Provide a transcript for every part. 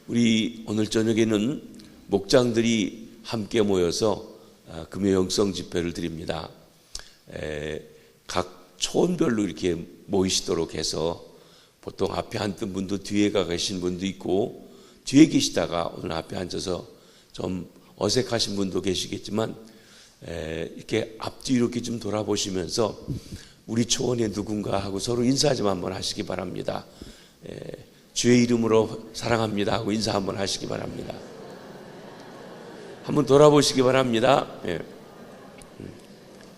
우리 오늘 저녁에는 목장들이 함께 모여서 금요 영성 집회를 드립니다. 각 초원별로 이렇게 모이시도록 해서 보통 앞에 앉던 분도 뒤에 가 계신 분도 있고, 뒤에 계시다가 오늘 앞에 앉아서 좀 어색하신 분도 계시겠지만 이렇게 앞뒤 이렇게 좀 돌아보시면서 우리 초원에 누군가 하고 서로 인사 좀 한번 하시기 바랍니다. 주의 이름으로 사랑합니다 하고 인사 한번 하시기 바랍니다. 한번 돌아보시기 바랍니다.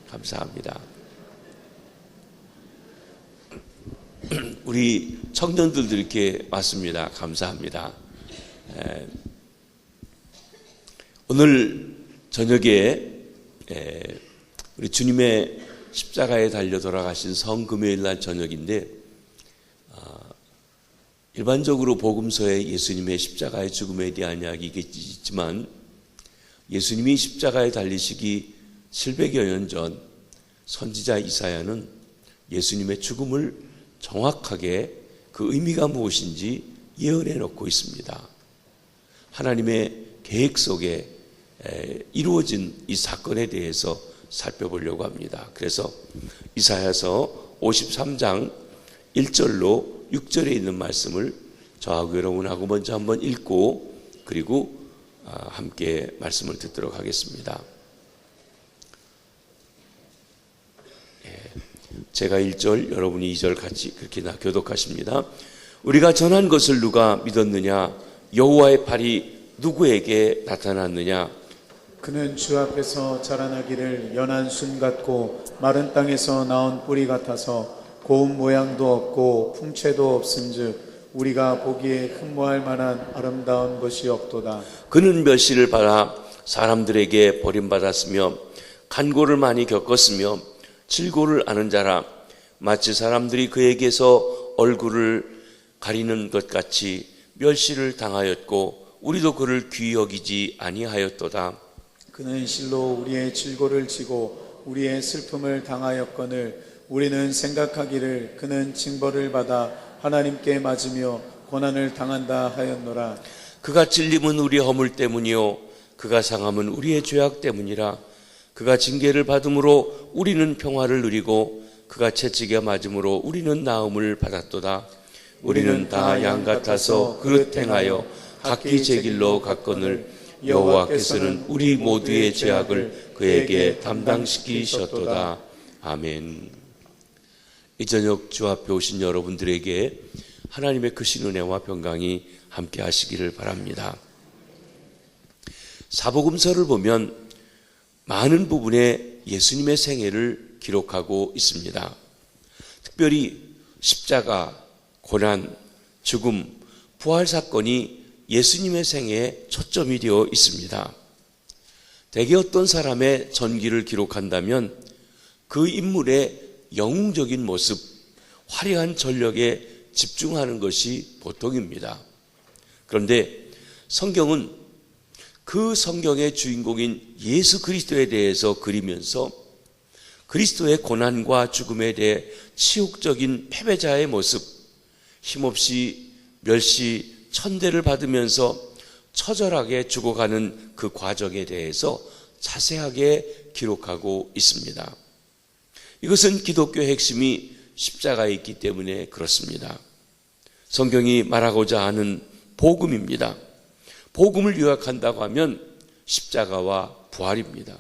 감사합니다. 우리 청년들도 이렇게 왔습니다. 감사합니다. 오늘 저녁에 우리 주님의 십자가에 달려 돌아가신 성금요일 날 저녁인데, 일반적으로 복음서에 예수님의 십자가의 죽음에 대한 이야기가 있지만 예수님이 십자가에 달리시기 700여 년 전 선지자 이사야는 예수님의 죽음을 정확하게 그 의미가 무엇인지 예언해 놓고 있습니다. 하나님의 계획 속에 이루어진 이 사건에 대해서 살펴보려고 합니다. 그래서 이사야서 53장 1절로 6절에 있는 말씀을 저하고 여러분하고 먼저 한번 읽고 그리고 함께 말씀을 듣도록 하겠습니다. 제가 1절, 여러분이 2절 같이 그렇게 교독하십니다. 우리가 전한 것을 누가 믿었느냐? 여호와의 팔이 누구에게 나타났느냐? 그는 주 앞에서 자라나기를 연한 순 같고 마른 땅에서 나온 뿌리 같아서 고운 모양도 없고 풍채도 없은즉 우리가 보기에 흠모할 만한 아름다운 것이 없도다. 그는 멸시를 받아 사람들에게 버림받았으며 간고를 많이 겪었으며 질고를 아는 자라. 마치 사람들이 그에게서 얼굴을 가리는 것 같이 멸시를 당하였고 우리도 그를 귀히 여기지 아니하였도다. 그는 실로 우리의 질고를 지고 우리의 슬픔을 당하였거늘 우리는 생각하기를 그는 징벌을 받아 하나님께 맞으며 고난을 당한다 하였노라. 그가 찔림은 우리의 허물 때문이요 그가 상함은 우리의 죄악 때문이라. 그가 징계를 받음으로 우리는 평화를 누리고 그가 채찍에 맞음으로 우리는 나음을 받았도다. 우리는 다 양 같아서 그릇 행하여 각기 제 길로 갔거늘 여호와께서는 우리 모두의 죄악을 그에게 담당시키셨도다. 아멘. 이 저녁 주 앞에 오신 여러분들에게 하나님의 크신 은혜와 평강이 함께 하시기를 바랍니다. 사복음서를 보면 많은 부분에 예수님의 생애를 기록하고 있습니다. 특별히 십자가, 고난, 죽음, 부활 사건이 예수님의 생애에 초점이 되어 있습니다. 대개 어떤 사람의 전기를 기록한다면 그 인물의 영웅적인 모습, 화려한 전력에 집중하는 것이 보통입니다. 그런데 성경은 그 성경의 주인공인 예수 그리스도에 대해서 그리면서 그리스도의 고난과 죽음에 대해 치욕적인 패배자의 모습, 힘없이 멸시, 천대를 받으면서 처절하게 죽어가는 그 과정에 대해서 자세하게 기록하고 있습니다. 이것은 기독교의 핵심이 십자가에 있기 때문에 그렇습니다. 성경이 말하고자 하는 복음입니다. 복음을 요약한다고 하면 십자가와 부활입니다.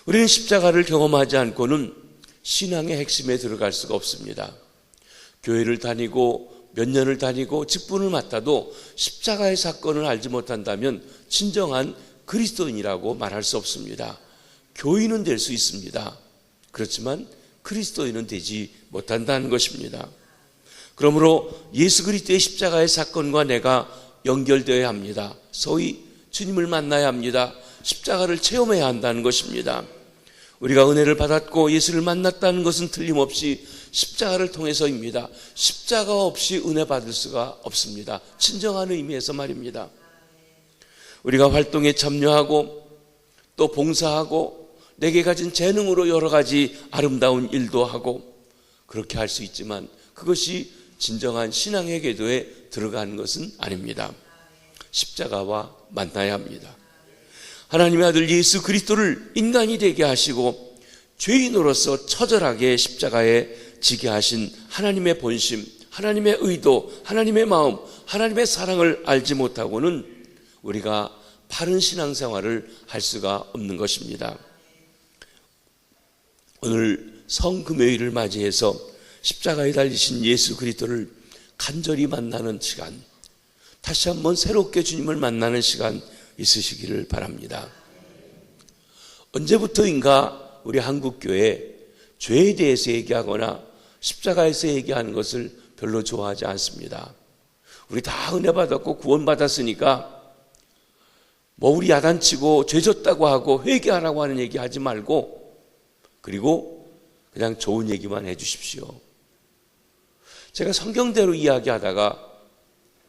우리는 십자가를 경험하지 않고는 신앙의 핵심에 들어갈 수가 없습니다. 교회를 다니고 몇 년을 다니고 직분을 맡아도 십자가의 사건을 알지 못한다면 진정한 그리스도인이라고 말할 수 없습니다. 교인은 될 수 있습니다. 그렇지만 그리스도인은 되지 못한다는 것입니다. 그러므로 예수 그리스도의 십자가의 사건과 내가 연결되어야 합니다. 소위 주님을 만나야 합니다. 십자가를 체험해야 한다는 것입니다. 우리가 은혜를 받았고 예수를 만났다는 것은 틀림없이 십자가를 통해서입니다. 십자가 없이 은혜 받을 수가 없습니다. 진정한 의미에서 말입니다. 우리가 활동에 참여하고 또 봉사하고 내게 가진 재능으로 여러 가지 아름다운 일도 하고 그렇게 할 수 있지만 그것이 진정한 신앙의 궤도에 들어가는 것은 아닙니다. 십자가와 만나야 합니다. 하나님의 아들 예수 그리스도를 인간이 되게 하시고 죄인으로서 처절하게 십자가에 지게 하신 하나님의 본심, 하나님의 의도, 하나님의 마음, 하나님의 사랑을 알지 못하고는 우리가 바른 신앙생활을 할 수가 없는 것입니다. 오늘 성금요일을 맞이해서 십자가에 달리신 예수 그리스도를 간절히 만나는 시간, 다시 한번 새롭게 주님을 만나는 시간 있으시기를 바랍니다. 언제부터인가 우리 한국교회 죄에 대해서 얘기하거나 십자가에서 얘기하는 것을 별로 좋아하지 않습니다. 우리 다 은혜 받았고 구원 받았으니까 우리 야단치고 죄 졌다고 하고 회개하라고 하는 얘기 하지 말고, 그리고 그냥 좋은 얘기만 해 주십시오. 제가 성경대로 이야기하다가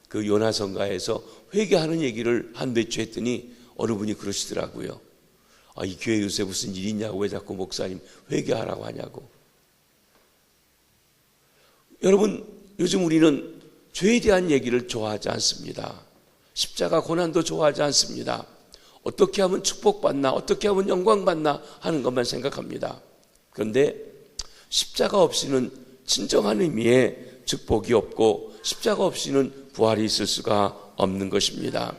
그 요나성가에서 회개하는 얘기를 한 몇 주 했더니 어느 분이 그러시더라고요. 이 교회 요새 무슨 일 있냐고, 왜 자꾸 목사님 회개하라고 하냐고. 여러분, 요즘 우리는 죄에 대한 얘기를 좋아하지 않습니다. 십자가 고난도 좋아하지 않습니다. 어떻게 하면 축복받나, 어떻게 하면 영광받나 하는 것만 생각합니다. 그런데 십자가 없이는 진정한 의미의 축복이 없고 십자가 없이는 부활이 있을 수가 없는 것입니다.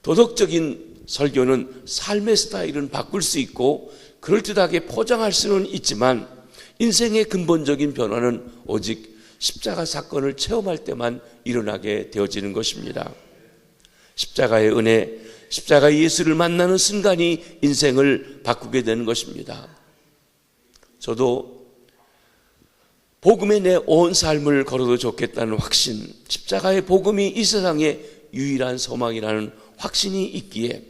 도덕적인 설교는 삶의 스타일은 바꿀 수 있고 그럴듯하게 포장할 수는 있지만 인생의 근본적인 변화는 오직 십자가 사건을 체험할 때만 일어나게 되어지는 것입니다. 십자가의 은혜, 십자가의 예수를 만나는 순간이 인생을 바꾸게 되는 것입니다. 저도 복음에 내 온 삶을 걸어도 좋겠다는 확신, 십자가의 복음이 이 세상의 유일한 소망이라는 확신이 있기에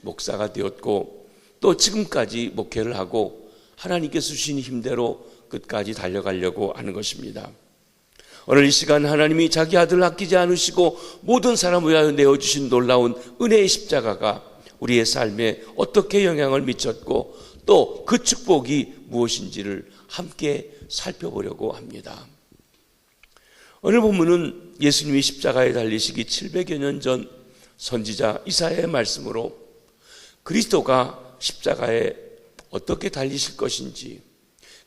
목사가 되었고 또 지금까지 목회를 하고 하나님께서 주신 힘대로 끝까지 달려가려고 하는 것입니다. 오늘 이 시간 하나님이 자기 아들을 아끼지 않으시고 모든 사람을 위하여 내어주신 놀라운 은혜의 십자가가 우리의 삶에 어떻게 영향을 미쳤고 또 그 축복이 무엇인지를 함께 살펴보려고 합니다. 오늘 본문은 예수님이 십자가에 달리시기 700여 년 전 선지자 이사야의 말씀으로 그리스도가 십자가에 어떻게 달리실 것인지,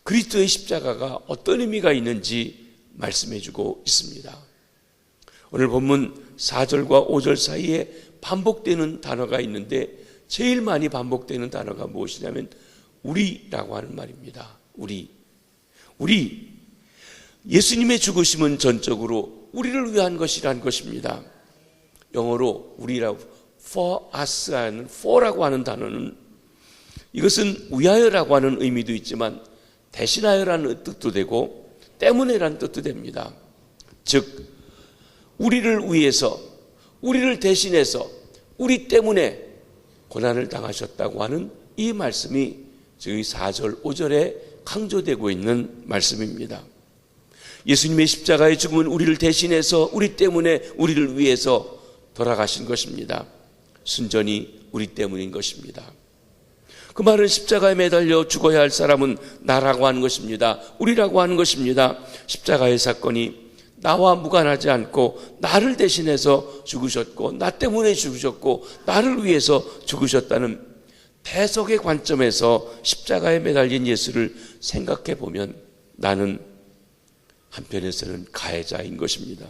그리스도의 십자가가 어떤 의미가 있는지 말씀해주고 있습니다. 오늘 본문 4절과 5절 사이에 반복되는 단어가 있는데 제일 많이 반복되는 단어가 무엇이냐면 우리라고 하는 말입니다. 우리. 예수님의 죽으심은 전적으로 우리를 위한 것이라는 것입니다. 영어로 우리라고 for us 하는 for라고 하는 단어는 이것은 위하여라고 하는 의미도 있지만 대신하여라는 뜻도 되고 때문에라는 뜻도 됩니다. 즉 우리를 위해서, 우리를 대신해서, 우리 때문에 고난을 당하셨다고 하는 이 말씀이 저희 4절, 5절에 강조되고 있는 말씀입니다. 예수님의 십자가의 죽음은 우리를 대신해서, 우리 때문에, 우리를 위해서 돌아가신 것입니다. 순전히 우리 때문인 것입니다. 그 말은 십자가에 매달려 죽어야 할 사람은 나라고 하는 것입니다. 우리라고 하는 것입니다. 십자가의 사건이 나와 무관하지 않고 나를 대신해서 죽으셨고 나 때문에 죽으셨고 나를 위해서 죽으셨다는 대속의 관점에서 십자가에 매달린 예수를 생각해 보면 나는 한편에서는 가해자인 것입니다.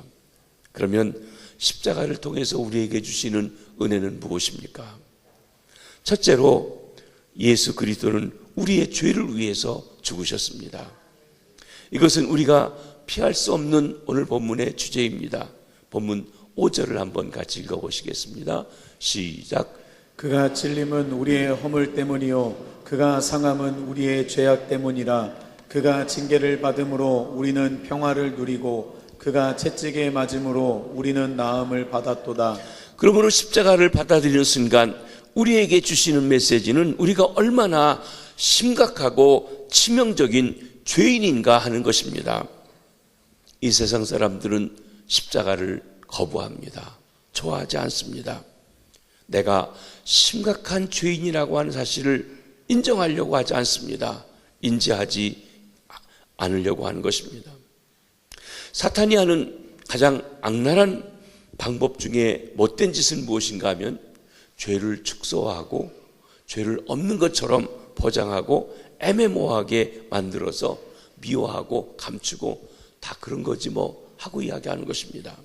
그러면 십자가를 통해서 우리에게 주시는 은혜는 무엇입니까? 첫째로 예수 그리스도는 우리의 죄를 위해서 죽으셨습니다. 이것은 우리가 피할 수 없는 오늘 본문의 주제입니다. 본문 5절을 한번 같이 읽어보시겠습니다. 시작. 그가 찔림은 우리의 허물 때문이요 그가 상함은 우리의 죄악 때문이라. 그가 징계를 받음으로 우리는 평화를 누리고 그가 채찍에 맞음으로 우리는 나음을 받았도다. 그러므로 십자가를 받아들이는 순간 우리에게 주시는 메시지는 우리가 얼마나 심각하고 치명적인 죄인인가 하는 것입니다. 이 세상 사람들은 십자가를 거부합니다. 좋아하지 않습니다. 내가 심각한 죄인이라고 하는 사실을 인정하려고 하지 않습니다. 인지하지 않으려고 하는 것입니다. 사탄이 하는 가장 악랄한 방법 중에 못된 짓은 무엇인가 하면 죄를 축소하고 죄를 없는 것처럼 포장하고 애매모호하게 만들어서 미워하고 감추고 다 그런 거지 뭐 하고 이야기하는 것입니다.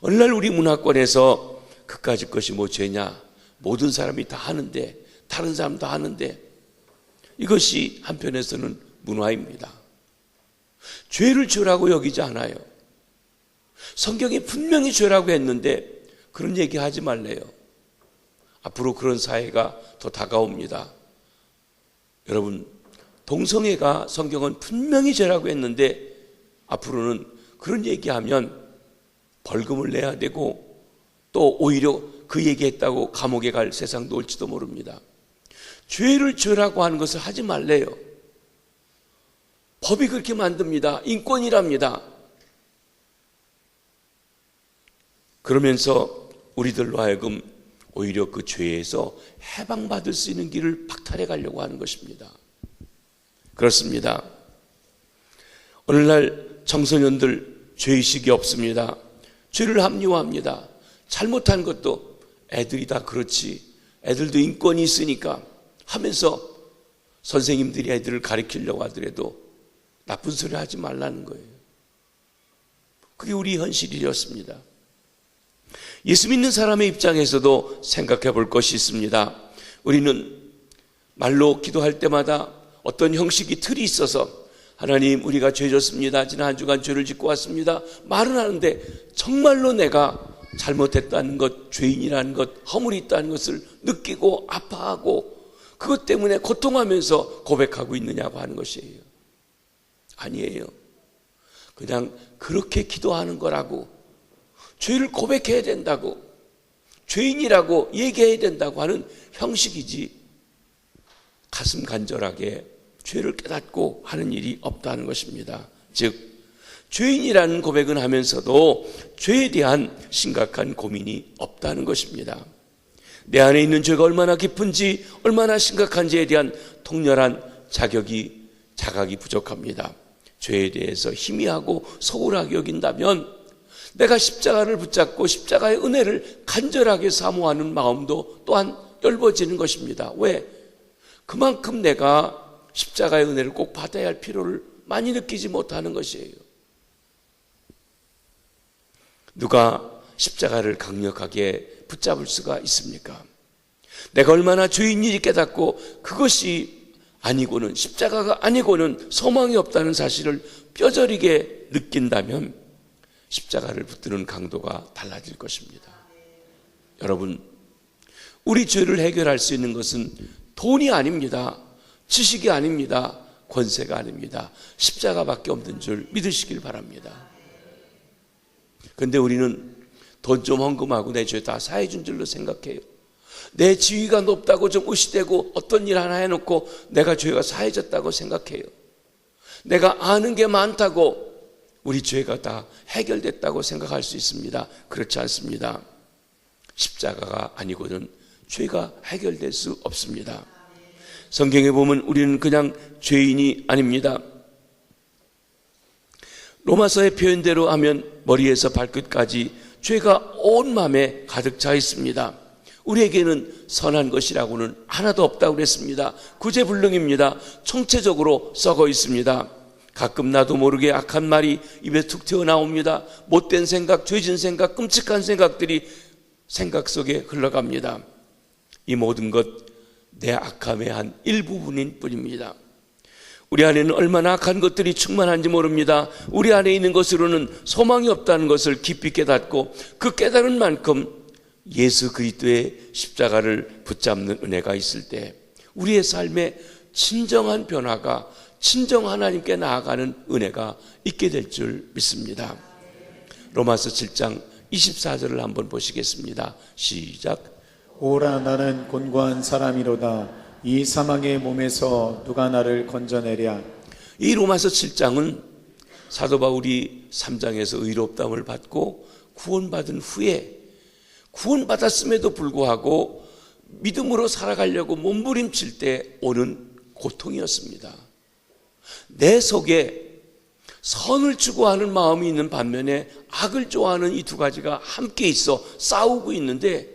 어느 날 우리 문화권에서 그까짓 것이 뭐 죄냐, 모든 사람이 다 하는데, 다른 사람 다 하는데, 이것이 한편에서는 문화입니다. 죄를 죄라고 여기지 않아요. 성경이 분명히 죄라고 했는데 그런 얘기 하지 말래요. 앞으로 그런 사회가 더 다가옵니다. 여러분, 동성애가 성경은 분명히 죄라고 했는데 앞으로는 그런 얘기하면 벌금을 내야 되고 또 오히려 그 얘기했다고 감옥에 갈 세상도 올지도 모릅니다. 죄를 죄라고 하는 것을 하지 말래요. 법이 그렇게 만듭니다. 인권이랍니다. 그러면서 우리들로 하여금 오히려 그 죄에서 해방받을 수 있는 길을 박탈해 가려고 하는 것입니다. 그렇습니다. 오늘날 청소년들 죄의식이 없습니다. 죄를 합리화합니다. 잘못한 것도 애들이 다 그렇지, 애들도 인권이 있으니까 하면서 선생님들이 애들을 가르치려고 하더라도 나쁜 소리 하지 말라는 거예요. 그게 우리 현실이었습니다. 예수 믿는 사람의 입장에서도 생각해 볼 것이 있습니다. 우리는 말로 기도할 때마다 어떤 형식이 틀이 있어서 하나님 우리가 죄 졌습니다. 지난 한 주간 죄를 짓고 왔습니다. 말은 하는데 정말로 내가 잘못했다는 것, 죄인이라는 것, 허물이 있다는 것을 느끼고 아파하고 그것 때문에 고통하면서 고백하고 있느냐고 하는 것이에요. 아니에요. 그냥 그렇게 기도하는 거라고, 죄를 고백해야 된다고, 죄인이라고 얘기해야 된다고 하는 형식이지 가슴 간절하게 죄를 깨닫고 하는 일이 없다는 것입니다. 즉 죄인이라는 고백은 하면서도 죄에 대한 심각한 고민이 없다는 것입니다. 내 안에 있는 죄가 얼마나 깊은지, 얼마나 심각한지에 대한 통렬한 자각이 부족합니다. 죄에 대해서 희미하고 소홀하게 여긴다면 내가 십자가를 붙잡고 십자가의 은혜를 간절하게 사모하는 마음도 또한 얇아지는 것입니다. 왜? 그만큼 내가 십자가의 은혜를 꼭 받아야 할 필요를 많이 느끼지 못하는 것이에요. 누가 십자가를 강력하게 붙잡을 수가 있습니까? 내가 얼마나 죄인인지 깨닫고 그것이 아니고는, 십자가가 아니고는 소망이 없다는 사실을 뼈저리게 느낀다면 십자가를 붙드는 강도가 달라질 것입니다. 여러분, 우리 죄를 해결할 수 있는 것은 돈이 아닙니다. 지식이 아닙니다. 권세가 아닙니다. 십자가밖에 없는 줄 믿으시길 바랍니다. 그런데 우리는 돈 좀 헌금하고 내 죄 다 사해준 줄로 생각해요. 내 지위가 높다고 좀 의시되고 어떤 일 하나 해놓고 내가 죄가 사해졌다고 생각해요. 내가 아는 게 많다고 우리 죄가 다 해결됐다고 생각할 수 있습니다. 그렇지 않습니다. 십자가가 아니고는 죄가 해결될 수 없습니다. 성경에 보면 우리는 그냥 죄인이 아닙니다. 로마서의 표현대로 하면 머리에서 발끝까지 죄가 온 마음에 가득 차 있습니다. 우리에게는 선한 것이라고는 하나도 없다고 그랬습니다. 구제불능입니다. 총체적으로 썩어 있습니다. 가끔 나도 모르게 악한 말이 입에 툭 튀어나옵니다. 못된 생각, 죄진 생각, 끔찍한 생각들이 생각 속에 흘러갑니다. 이 모든 것 내 악함의 한 일부분인 뿐입니다. 우리 안에는 얼마나 악한 것들이 충만한지 모릅니다. 우리 안에 있는 것으로는 소망이 없다는 것을 깊이 깨닫고 그 깨달은 만큼 예수 그리스도의 십자가를 붙잡는 은혜가 있을 때 우리의 삶에 진정한 변화가, 진정 하나님께 나아가는 은혜가 있게 될 줄 믿습니다. 로마서 7장 24절을 한번 보시겠습니다. 시작. 오라 나는 곤고한 사람이로다. 이 사망의 몸에서 누가 나를 건져내랴. 이 로마서 7장은 사도 바울이 3장에서 의롭다함을 받고 구원받은 후에 구원받았음에도 불구하고 믿음으로 살아가려고 몸부림칠 때 오는 고통이었습니다. 내 속에 선을 추구하는 마음이 있는 반면에 악을 좋아하는 이 두 가지가 함께 있어 싸우고 있는데,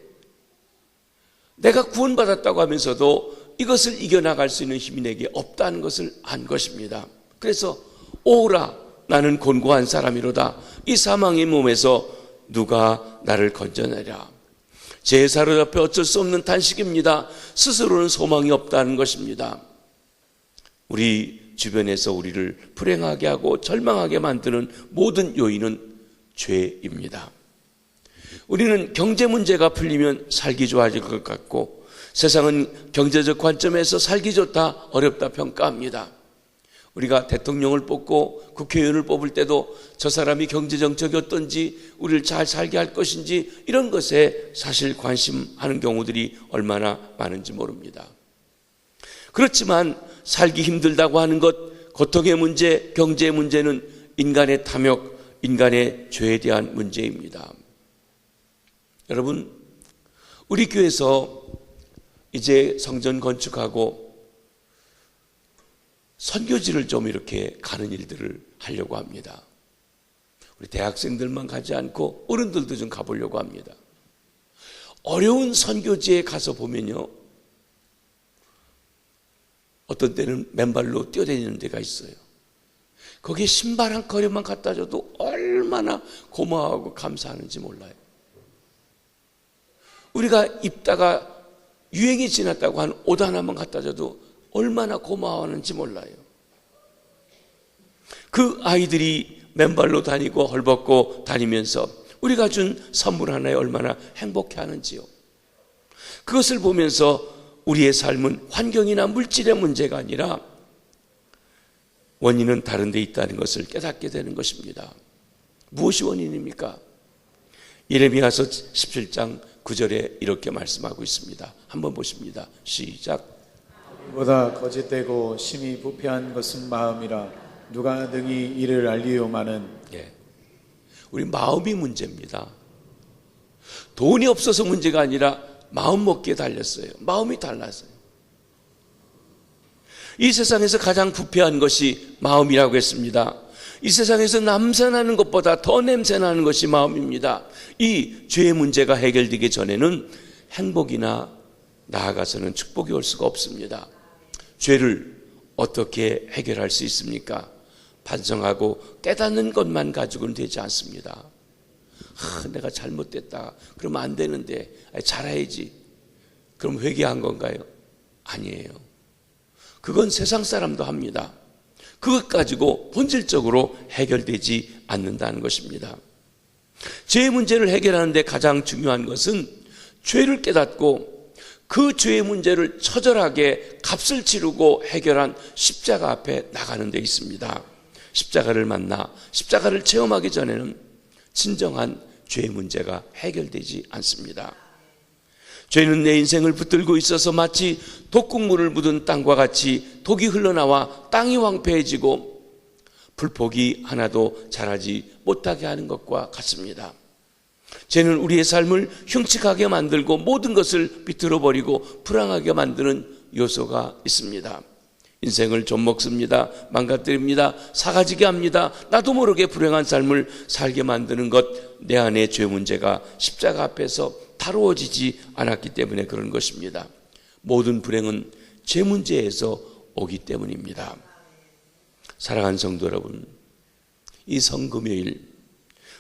내가 구원받았다고 하면서도 이것을 이겨나갈 수 있는 힘이 내게 없다는 것을 안 것입니다. 그래서 오라, 나는 곤고한 사람이로다. 이 사망의 몸에서 누가 나를 건져내랴. 죄에 사로잡혀 어쩔 수 없는 탄식입니다. 스스로는 소망이 없다는 것입니다. 우리 주변에서 우리를 불행하게 하고 절망하게 만드는 모든 요인은 죄입니다. 우리는 경제 문제가 풀리면 살기 좋아질 것 같고, 세상은 경제적 관점에서 살기 좋다, 어렵다 평가합니다. 우리가 대통령을 뽑고 국회의원을 뽑을 때도 저 사람이 경제정책이 어떤지, 우리를 잘 살게 할 것인지, 이런 것에 사실 관심하는 경우들이 얼마나 많은지 모릅니다. 그렇지만 살기 힘들다고 하는 것, 고통의 문제, 경제의 문제는 인간의 탐욕, 인간의 죄에 대한 문제입니다. 여러분, 우리 교회에서 이제 성전 건축하고 선교지를 좀 이렇게 가는 일들을 하려고 합니다. 우리 대학생들만 가지 않고 어른들도 좀 가보려고 합니다. 어려운 선교지에 가서 보면요, 어떤 때는 맨발로 뛰어다니는 데가 있어요. 거기에 신발 한 컬레만 갖다 줘도 얼마나 고마워하고 감사하는지 몰라요. 우리가 입다가 유행이 지났다고 한 옷 하나만 갖다 줘도 얼마나 고마워하는지 몰라요. 그 아이들이 맨발로 다니고 헐벗고 다니면서 우리가 준 선물 하나에 얼마나 행복해하는지요. 그것을 보면서 우리의 삶은 환경이나 물질의 문제가 아니라 원인은 다른 데 있다는 것을 깨닫게 되는 것입니다. 무엇이 원인입니까? 예레미야서 17장 9절에 이렇게 말씀하고 있습니다. 한번 보십니다. 시작. 보다 거짓되고 심히 부패한 것은 마음이라 누가 능히 이를 알리요마는. 우리 마음이 문제입니다. 돈이 없어서 문제가 아니라 마음 먹기에 달렸어요. 마음이 달랐어요. 이 세상에서 가장 부패한 것이 마음이라고 했습니다. 이 세상에서 냄새나는 것보다 더 냄새나는 것이 마음입니다. 이 죄의 문제가 해결되기 전에는 행복이나 나아가서는 축복이 올 수가 없습니다. 죄를 어떻게 해결할 수 있습니까? 반성하고 깨닫는 것만 가지고는 되지 않습니다. 내가 잘못됐다. 그러면 안 되는데 잘해야지. 그럼 회개한 건가요? 아니에요. 그건 세상 사람도 합니다. 그것 가지고 본질적으로 해결되지 않는다는 것입니다. 죄의 문제를 해결하는 데 가장 중요한 것은 죄를 깨닫고 그 죄의 문제를 처절하게 값을 치르고 해결한 십자가 앞에 나가는 데 있습니다. 십자가를 만나 십자가를 체험하기 전에는 진정한 죄의 문제가 해결되지 않습니다. 죄는 내 인생을 붙들고 있어서 마치 독극물을 묻은 땅과 같이 독이 흘러나와 땅이 황폐해지고 풀포기 하나도 자라지 못하게 하는 것과 같습니다. 죄는 우리의 삶을 흉측하게 만들고 모든 것을 비틀어버리고 불안하게 만드는 요소가 있습니다. 인생을 좀 먹습니다. 망가뜨립니다. 사가지게 합니다. 나도 모르게 불행한 삶을 살게 만드는 것, 내 안의 죄 문제가 십자가 앞에서 다루어지지 않았기 때문에 그런 것입니다. 모든 불행은 죄 문제에서 오기 때문입니다. 사랑하는 성도 여러분, 이 성금요일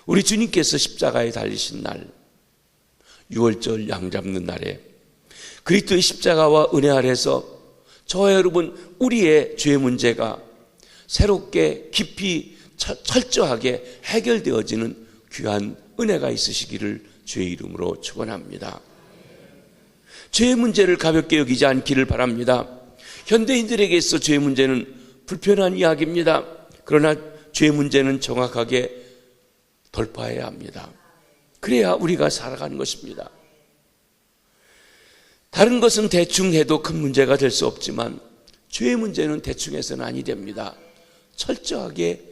우리 주님께서 십자가에 달리신 날, 유월절 양 잡는 날에 그리스도의 십자가와 은혜 아래서 저와 여러분 우리의 죄 문제가 새롭게 깊이 철저하게 해결되어지는 귀한 은혜가 있으시기를 주의 이름으로 축원합니다. 죄의 문제를 가볍게 여기지 않기를 바랍니다. 현대인들에게 있어 죄의 문제는 불편한 이야기입니다. 그러나 죄의 문제는 정확하게 돌파해야 합니다. 그래야 우리가 살아가는 것입니다. 다른 것은 대충 해도 큰 문제가 될 수 없지만 죄의 문제는 대충 해서는 아니 됩니다. 철저하게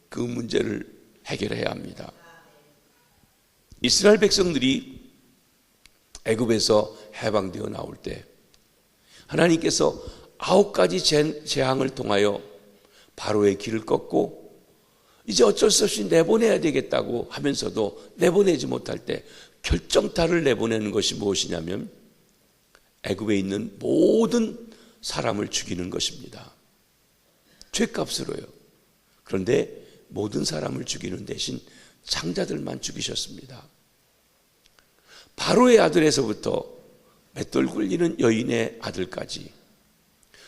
그 문제를 해결해야 합니다. 이스라엘 백성들이 애굽에서 해방되어 나올 때 하나님께서 9가지 재앙을 통하여 바로의 길을 꺾고 이제 어쩔 수 없이 내보내야 되겠다고 하면서도 내보내지 못할 때 결정타를 내보내는 것이 무엇이냐면 애굽에 있는 모든 사람을 죽이는 것입니다. 죗값으로요. 그런데 모든 사람을 죽이는 대신 장자들만 죽이셨습니다. 바로의 아들에서부터 맷돌 굴리는 여인의 아들까지,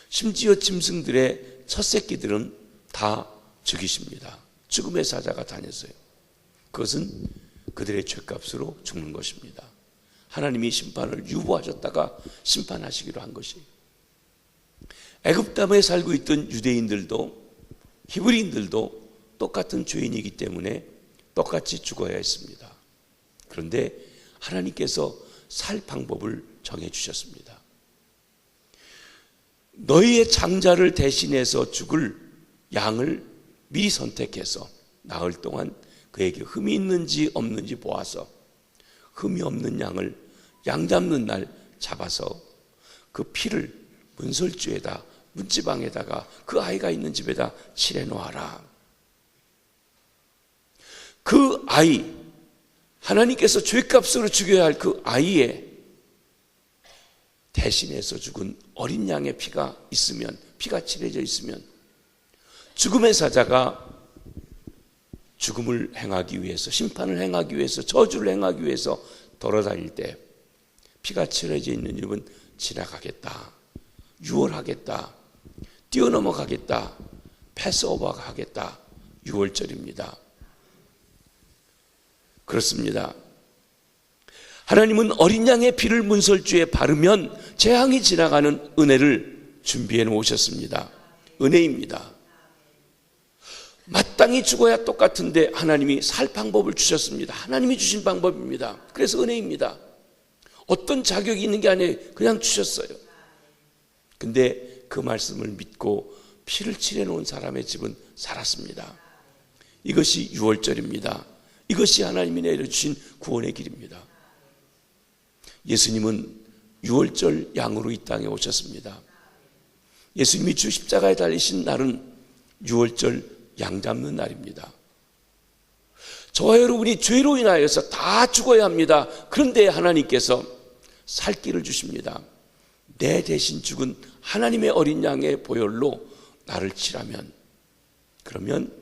심지어 짐승들의 첫 새끼들은 다 죽이십니다. 죽음의 사자가 다녔어요. 그것은 그들의 죄값으로 죽는 것입니다. 하나님이 심판을 유보하셨다가 심판하시기로 한 것이에요. 애굽 땅에 살고 있던 유대인들도 히브리인들도 똑같은 죄인이기 때문에 똑같이 죽어야 했습니다. 그런데 하나님께서 살 방법을 정해 주셨습니다. 너희의 장자를 대신해서 죽을 양을 미리 선택해서 나흘 동안 그에게 흠이 있는지 없는지 보아서 흠이 없는 양을 양 잡는 날 잡아서 그 피를 문설주에다 문지방에다가 그 아이가 있는 집에다 칠해 놓아라. 그 아이, 하나님께서 죄값으로 죽여야 할 그 아이의 대신해서 죽은 어린 양의 피가 있으면, 피가 칠해져 있으면 죽음의 사자가 죽음을 행하기 위해서, 심판을 행하기 위해서, 저주를 행하기 위해서 돌아다닐 때 피가 칠해져 있는 집은 지나가겠다, 유월하겠다, 뛰어넘어가겠다, 패스오버가 하겠다. 6월절입니다. 그렇습니다. 하나님은 어린 양의 피를 문설주에 바르면 재앙이 지나가는 은혜를 준비해 놓으셨습니다. 은혜입니다. 마땅히 죽어야 똑같은데 하나님이 살 방법을 주셨습니다. 하나님이 주신 방법입니다. 그래서 은혜입니다. 어떤 자격이 있는 게 아니에요. 그냥 주셨어요. 근데 그 말씀을 믿고 피를 칠해 놓은 사람의 집은 살았습니다. 이것이 6월절입니다. 이것이 하나님이 내려주신 구원의 길입니다. 예수님은 6월절 양으로 이 땅에 오셨습니다. 예수님이 주 십자가에 달리신 날은 6월절 양 잡는 날입니다. 저와 여러분이 죄로 인하여서 다 죽어야 합니다. 그런데 하나님께서 살 길을 주십니다. 내 대신 죽은 하나님의 어린 양의 보혈로 나를 칠하면, 그러면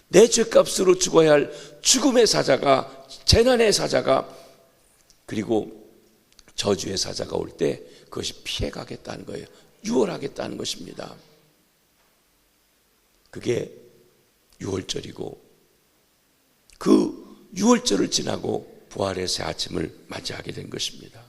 내 죄값으로 죽어야 할 죽음의 사자가, 재난의 사자가, 그리고 저주의 사자가 올 때 그것이 피해가겠다는 거예요. 유월하겠다는 것입니다. 그게 6월절이고 그 6월절을 지나고 부활의 새 아침을 맞이하게 된 것입니다.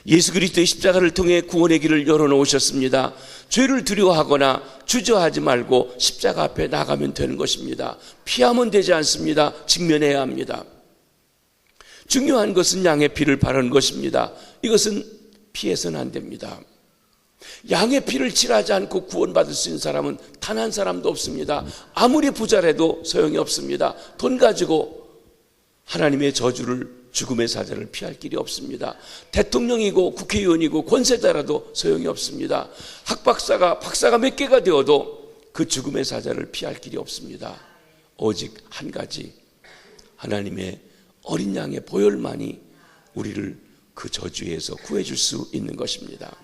예수 그리스도의 십자가를 통해 구원의 길을 열어놓으셨습니다. 죄를 두려워하거나 주저하지 말고 십자가 앞에 나가면 되는 것입니다. 피하면 되지 않습니다. 직면해야 합니다. 중요한 것은 양의 피를 바르는 것입니다. 이것은 피해서는 안 됩니다. 양의 피를 칠하지 않고 구원받을 수 있는 사람은 단 한 사람도 없습니다. 아무리 부자라도 소용이 없습니다. 돈 가지고 하나님의 저주를, 죽음의 사자를 피할 길이 없습니다. 대통령이고 국회의원이고 권세자라도 소용이 없습니다. 박사가 몇 개가 되어도 그 죽음의 사자를 피할 길이 없습니다. 오직 한 가지, 하나님의 어린 양의 보혈만이 우리를 그 저주에서 구해줄 수 있는 것입니다.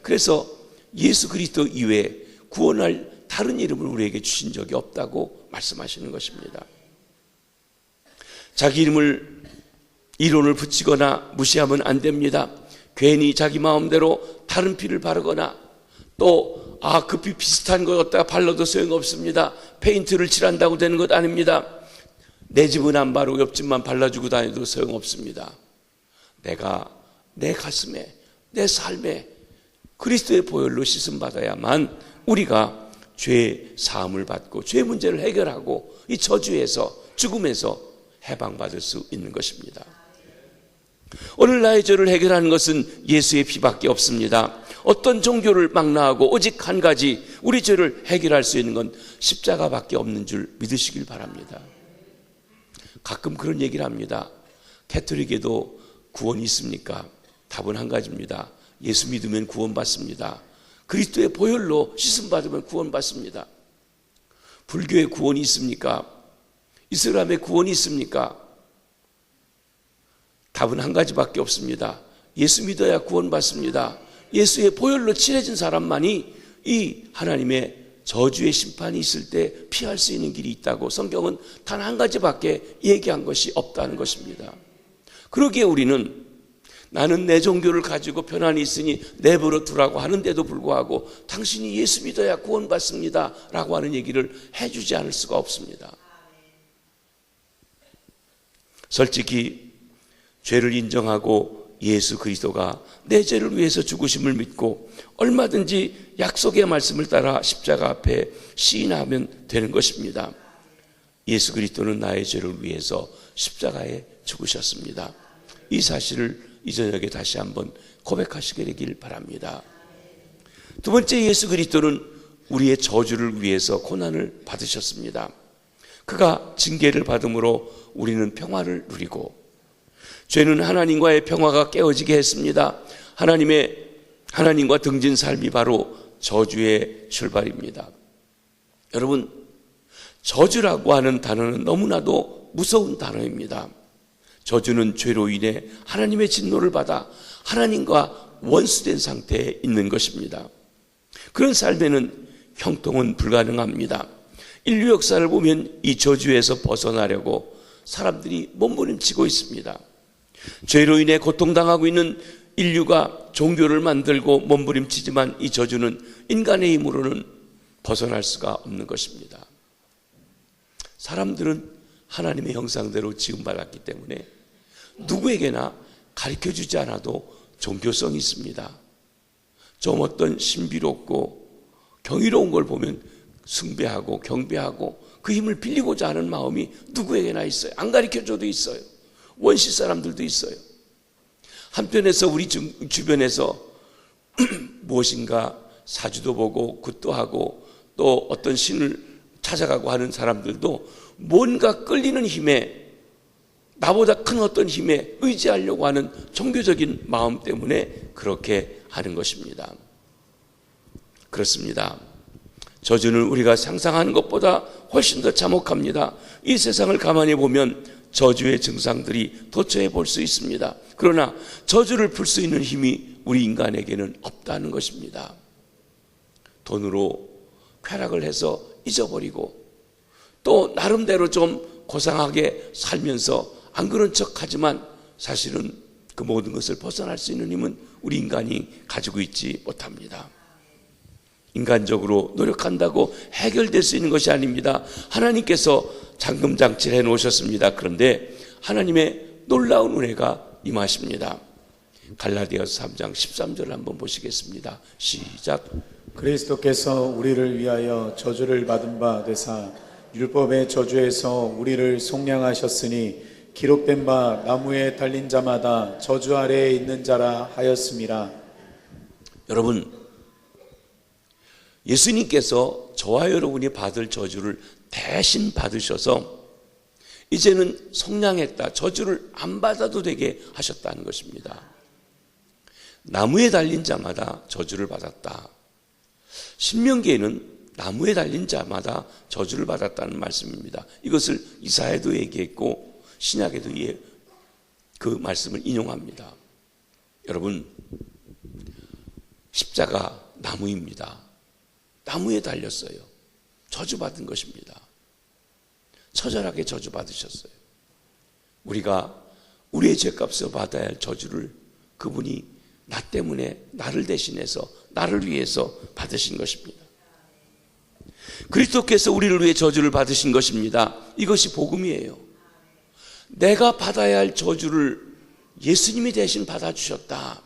그래서 예수 그리스도 이외에 구원할 다른 이름을 우리에게 주신 적이 없다고 말씀하시는 것입니다. 자기 이론을 붙이거나 무시하면 안 됩니다. 괜히 자기 마음대로 다른 피를 바르거나 또 그 피 비슷한 거 갖다가 발라도 소용없습니다. 페인트를 칠한다고 되는 것 아닙니다. 내 집은 안 바르고 옆집만 발라주고 다녀도 소용없습니다. 내가 내 가슴에, 내 삶에 그리스도의 보혈로 씻음받아야만 우리가 죄 사함을 받고 죄 문제를 해결하고 이 저주에서, 죽음에서 해방받을 수 있는 것입니다. 오늘 나의 죄를 해결하는 것은 예수의 피밖에 없습니다. 어떤 종교를 망라하고 오직 한 가지 우리 죄를 해결할 수 있는 건 십자가밖에 없는 줄 믿으시길 바랍니다. 가끔 그런 얘기를 합니다. 가톨릭에도 구원이 있습니까? 답은 한 가지입니다. 예수 믿으면 구원받습니다. 그리스도의 보혈로 씻음받으면 구원받습니다. 불교의 구원이 있습니까? 이슬람의 구원이 있습니까? 답은 한 가지밖에 없습니다. 예수 믿어야 구원받습니다. 예수의 보혈로 칠해진 사람만이 이 하나님의 저주의 심판이 있을 때 피할 수 있는 길이 있다고 성경은 단 한 가지밖에 얘기한 것이 없다는 것입니다. 그러기에 우리는 나는 내 종교를 가지고 편안히 있으니 내버려 두라고 하는데도 불구하고 당신이 예수 믿어야 구원받습니다 라고 하는 얘기를 해주지 않을 수가 없습니다. 솔직히 죄를 인정하고 예수 그리스도가 내 죄를 위해서 죽으심을 믿고 얼마든지 약속의 말씀을 따라 십자가 앞에 시인하면 되는 것입니다. 예수 그리스도는 나의 죄를 위해서 십자가에 죽으셨습니다. 이 사실을 이 저녁에 다시 한번 고백하시게 되길 바랍니다. 두 번째, 예수 그리스도는 우리의 저주를 위해서 고난을 받으셨습니다. 그가 징계를 받음으로 우리는 평화를 누리고, 죄는 하나님과의 평화가 깨어지게 했습니다. 하나님과 등진 삶이 바로 저주의 출발입니다. 여러분, 저주라고 하는 단어는 너무나도 무서운 단어입니다. 저주는 죄로 인해 하나님의 진노를 받아 하나님과 원수된 상태에 있는 것입니다. 그런 삶에는 형통은 불가능합니다. 인류 역사를 보면 이 저주에서 벗어나려고 사람들이 몸부림치고 있습니다. 죄로 인해 고통당하고 있는 인류가 종교를 만들고 몸부림치지만 이 저주는 인간의 힘으로는 벗어날 수가 없는 것입니다. 사람들은 하나님의 형상대로 지음받았기 때문에 누구에게나 가르쳐주지 않아도 종교성이 있습니다. 좀 어떤 신비롭고 경이로운 걸 보면 숭배하고 경배하고 그 힘을 빌리고자 하는 마음이 누구에게나 있어요. 안 가르쳐줘도 있어요. 원시 사람들도 있어요. 한편에서 우리 주변에서 무엇인가 사주도 보고 굿도 하고 또 어떤 신을 찾아가고 하는 사람들도 뭔가 끌리는 힘에, 나보다 큰 어떤 힘에 의지하려고 하는 종교적인 마음 때문에 그렇게 하는 것입니다. 그렇습니다. 저주는 우리가 상상하는 것보다 훨씬 더 참혹합니다. 이 세상을 가만히 보면 저주의 증상들이 도처에 볼 수 있습니다. 그러나 저주를 풀 수 있는 힘이 우리 인간에게는 없다는 것입니다. 돈으로 쾌락을 해서 잊어버리고 또 나름대로 좀 고상하게 살면서 안 그런 척하지만 사실은 그 모든 것을 벗어날 수 있는 힘은 우리 인간이 가지고 있지 못합니다. 인간적으로 노력한다고 해결될 수 있는 것이 아닙니다. 하나님께서 잠금장치를 해놓으셨습니다. 그런데 하나님의 놀라운 은혜가 임하십니다. 갈라디아서 3장 13절을 한번 보시겠습니다. 시작. 그리스도께서 우리를 위하여 저주를 받은 바 되사 율법의 저주에서 우리를 속량하셨으니 기록된 바 나무에 달린 자마다 저주 아래에 있는 자라 하였음이라. 여러분, 예수님께서 저와 여러분이 받을 저주를 대신 받으셔서 이제는 속량했다, 저주를 안 받아도 되게 하셨다는 것입니다. 나무에 달린 자마다 저주를 받았다. 신명기에는 나무에 달린 자마다 저주를 받았다는 말씀입니다. 이것을 이사야도 얘기했고 신약에도 그 말씀을 인용합니다. 여러분, 십자가 나무입니다. 나무에 달렸어요. 저주받은 것입니다. 처절하게 저주받으셨어요. 우리가 우리의 죄값을 받아야 할 저주를 그분이 나 때문에, 나를 대신해서, 나를 위해서 받으신 것입니다. 그리스도께서 우리를 위해 저주를 받으신 것입니다. 이것이 복음이에요. 내가 받아야 할 저주를 예수님이 대신 받아주셨다.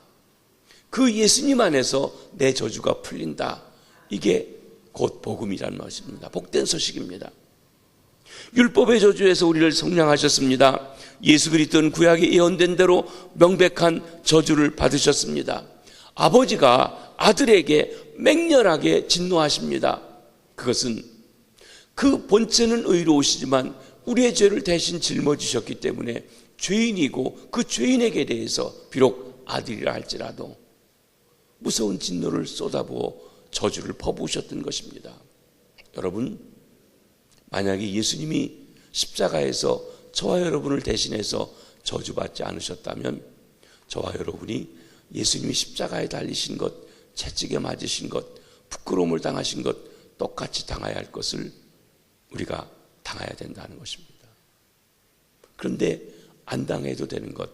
그 예수님 안에서 내 저주가 풀린다. 이게 곧 복음이라는 것입니다. 복된 소식입니다. 율법의 저주에서 우리를 속량하셨습니다. 예수 그리스도는 구약에 예언된 대로 명백한 저주를 받으셨습니다. 아버지가 아들에게 맹렬하게 진노하십니다. 그것은 그 본체는 의로우시지만 우리의 죄를 대신 짊어지셨기 때문에 죄인이고 그 죄인에게 대해서 비록 아들이라 할지라도 무서운 진노를 쏟아부어 저주를 퍼부으셨던 것입니다. 여러분, 만약에 예수님이 십자가에서 저와 여러분을 대신해서 저주받지 않으셨다면 저와 여러분이 예수님이 십자가에 달리신 것, 채찍에 맞으신 것, 부끄러움을 당하신 것 똑같이 당해야 할 것을 우리가 당해야 된다는 것입니다. 그런데 안 당해도 되는 것,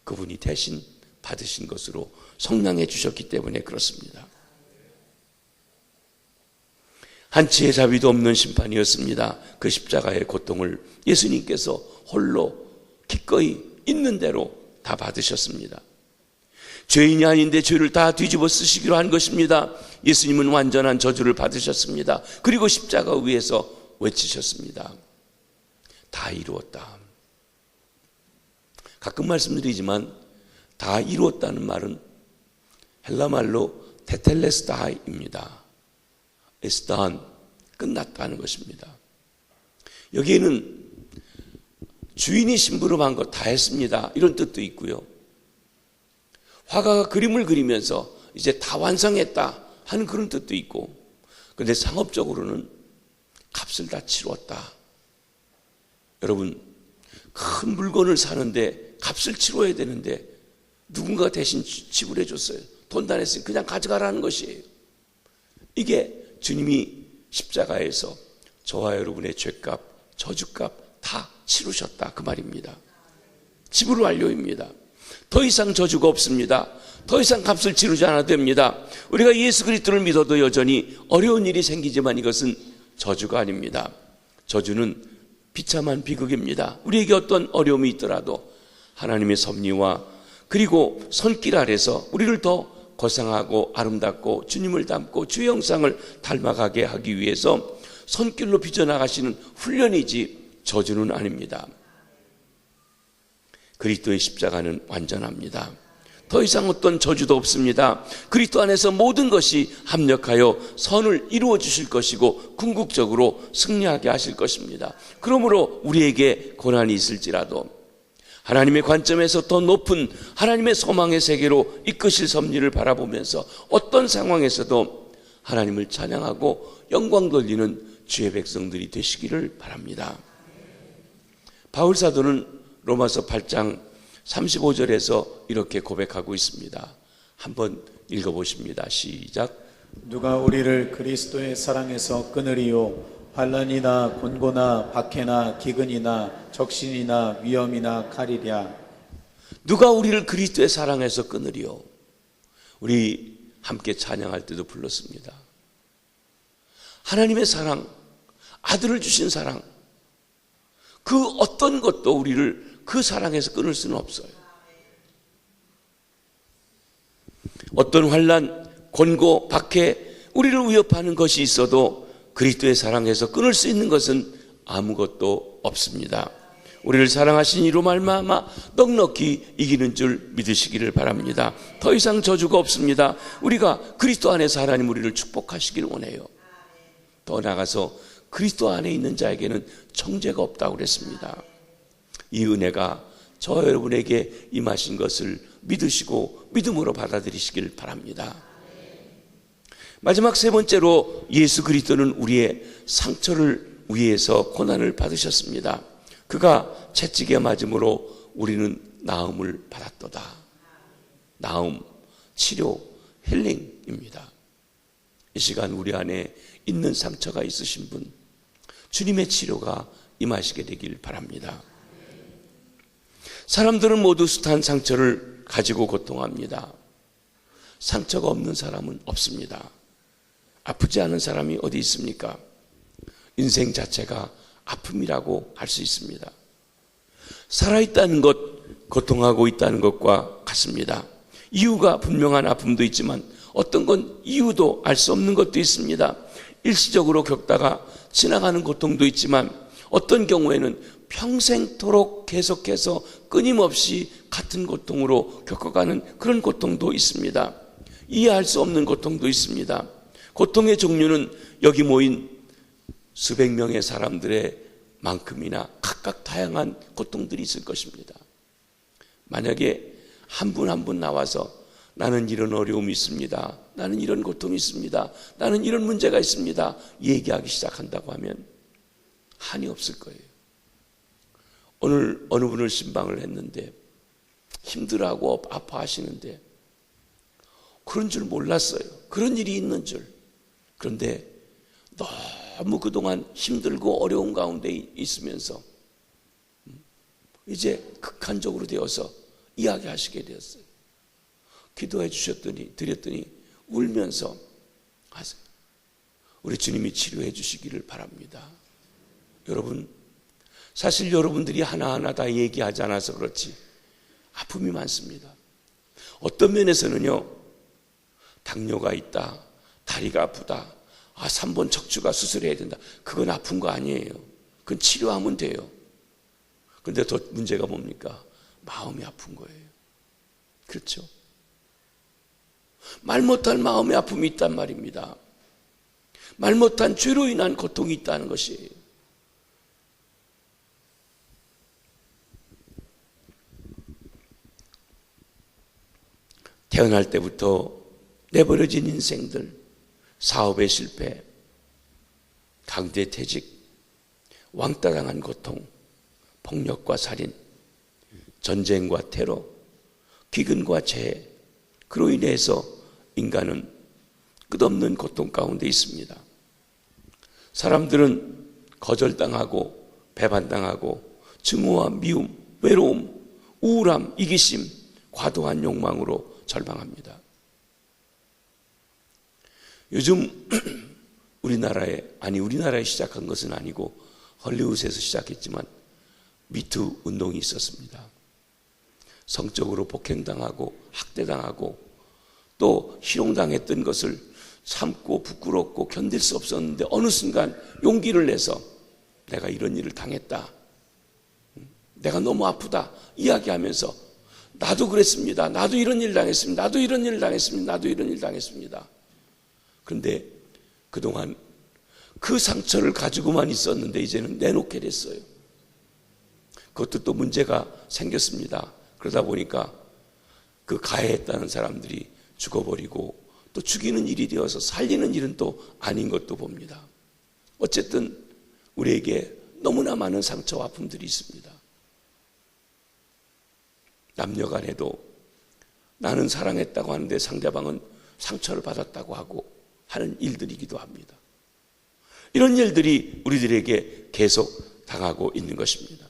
그분이 대신 받으신 것으로 성량해 주셨기 때문에 그렇습니다. 한치의 자비도 없는 심판이었습니다. 그 십자가의 고통을 예수님께서 홀로 기꺼이 있는 대로 다 받으셨습니다. 죄인이 아닌데 죄를 다 뒤집어 쓰시기로 한 것입니다. 예수님은 완전한 저주를 받으셨습니다. 그리고 십자가 위에서 외치셨습니다. 다 이루었다. 가끔 말씀드리지만 다 이루었다는 말은 헬라말로 테텔레스타이입니다. It's done. 끝났다는 것입니다. 여기에는 주인이 심부름한 것 다 했습니다. 이런 뜻도 있고요. 화가가 그림을 그리면서 이제 다 완성했다 하는 그런 뜻도 있고, 그런데 상업적으로는 값을 다 치루었다. 여러분, 큰 물건을 사는데 값을 치러야 되는데 누군가 대신 지불해 줬어요. 돈 다 냈으니 그냥 가져가라는 것이에요. 이게 주님이 십자가에서 저와 여러분의 죄값, 저주값 다 치르셨다 그 말입니다. 지불 완료입니다. 더 이상 저주가 없습니다. 더 이상 값을 치르지 않아도 됩니다. 우리가 예수 그리스도를 믿어도 여전히 어려운 일이 생기지만 이것은 저주가 아닙니다. 저주는 비참한 비극입니다. 우리에게 어떤 어려움이 있더라도 하나님의 섭리와 그리고 손길 아래서 우리를 더 거상하고 아름답고 주님을 닮고 주의 형상을 닮아가게 하기 위해서 손길로 빚어나가시는 훈련이지 저주는 아닙니다. 그리스도의 십자가는 완전합니다. 더 이상 어떤 저주도 없습니다. 그리스도 안에서 모든 것이 합력하여 선을 이루어 주실 것이고 궁극적으로 승리하게 하실 것입니다. 그러므로 우리에게 고난이 있을지라도 하나님의 관점에서 더 높은 하나님의 소망의 세계로 이끄실 섭리를 바라보면서 어떤 상황에서도 하나님을 찬양하고 영광 돌리는 주의 백성들이 되시기를 바랍니다. 바울 사도는 로마서 8장 35절에서 이렇게 고백하고 있습니다. 한번 읽어보십니다. 시작. 누가 우리를 그리스도의 사랑에서 끊으리요? 환난이나 곤고나 박해나 기근이나 적신이나 위험이나 칼이랴. 누가 우리를 그리스도의 사랑에서 끊으리요? 우리 함께 찬양할 때도 불렀습니다. 하나님의 사랑, 아들을 주신 사랑, 그 어떤 것도 우리를 그 사랑에서 끊을 수는 없어요. 어떤 환난, 곤고, 박해, 우리를 위협하는 것이 있어도 그리스도의 사랑에서 끊을 수 있는 것은 아무것도 없습니다. 우리를 사랑하신 이로 말미암아 넉넉히 이기는 줄 믿으시기를 바랍니다. 더 이상 저주가 없습니다. 우리가 그리스도 안에서 하나님 우리를 축복하시기를 원해요. 더 나아가서 그리스도 안에 있는 자에게는 정죄가 없다고 그랬습니다. 이 은혜가 저와 여러분에게 임하신 것을 믿으시고 믿음으로 받아들이시길 바랍니다. 마지막 세 번째로 예수 그리스도는 우리의 상처를 위해서 고난을 받으셨습니다. 그가 채찍에 맞음으로 우리는 나음을 받았도다. 나음, 치료, 힐링입니다. 이 시간 우리 안에 있는 상처가 있으신 분, 주님의 치료가 임하시게 되길 바랍니다. 사람들은 모두 숱한 상처를 가지고 고통합니다. 상처가 없는 사람은 없습니다. 아프지 않은 사람이 어디 있습니까? 인생 자체가 아픔이라고 할 수 있습니다. 살아있다는 것, 고통하고 있다는 것과 같습니다. 이유가 분명한 아픔도 있지만 어떤 건 이유도 알 수 없는 것도 있습니다. 일시적으로 겪다가 지나가는 고통도 있지만 어떤 경우에는 평생토록 계속해서 끊임없이 같은 고통으로 겪어가는 그런 고통도 있습니다. 이해할 수 없는 고통도 있습니다. 고통의 종류는 여기 모인 수백 명의 사람들의 만큼이나 각각 다양한 고통들이 있을 것입니다. 만약에 한 분 한 분 나와서 나는 이런 어려움이 있습니다. 나는 이런 고통이 있습니다. 나는 이런 문제가 있습니다. 얘기하기 시작한다고 하면 한이 없을 거예요. 오늘 어느 분을 신방을 했는데 힘들어하고 아파하시는데 그런 줄 몰랐어요. 그런 일이 있는 줄. 그런데 너무 그동안 힘들고 어려운 가운데 있으면서 이제 극한적으로 되어서 이야기하시게 되었어요. 기도해 주셨더니 드렸더니 울면서 하세요. 우리 주님이 치료해 주시기를 바랍니다. 여러분, 사실 여러분들이 하나하나 다 얘기하지 않아서 그렇지 아픔이 많습니다. 어떤 면에서는요, 당뇨가 있다, 다리가 아프다, 3번 척추가 수술해야 된다. 그건 아픈 거 아니에요. 그건 치료하면 돼요. 그런데 더 문제가 뭡니까? 마음이 아픈 거예요. 그렇죠? 말 못할 마음의 아픔이 있단 말입니다. 말 못한 죄로 인한 고통이 있다는 것이에요. 태어날 때부터 내버려진 인생들, 사업의 실패, 강제 퇴직, 왕따 당한 고통, 폭력과 살인, 전쟁과 테러, 기근과 재해, 그로 인해서 인간은 끝없는 고통 가운데 있습니다. 사람들은 거절당하고 배반당하고 증오와 미움, 외로움, 우울함, 이기심, 과도한 욕망으로 절망합니다. 요즘 우리나라에 시작한 것은 아니고 헐리우드에서 시작했지만 미투 운동이 있었습니다. 성적으로 폭행당하고 학대당하고 또 희롱당했던 것을 참고 부끄럽고 견딜 수 없었는데 어느 순간 용기를 내서 내가 이런 일을 당했다, 내가 너무 아프다 이야기하면서 나도 그랬습니다, 나도 이런 일 당했습니다, 나도 이런 일 당했습니다, 나도 이런 일 당했습니다. 그런데 그동안 그 상처를 가지고만 있었는데 이제는 내놓게 됐어요. 그것도 또 문제가 생겼습니다. 그러다 보니까 그 가해했다는 사람들이 죽어버리고 또 죽이는 일이 되어서 살리는 일은 또 아닌 것도 봅니다. 어쨌든 우리에게 너무나 많은 상처와 아픔들이 있습니다. 남녀 간에도 나는 사랑했다고 하는데 상대방은 상처를 받았다고 하고 하는 일들이기도 합니다. 이런 일들이 우리들에게 계속 당하고 있는 것입니다.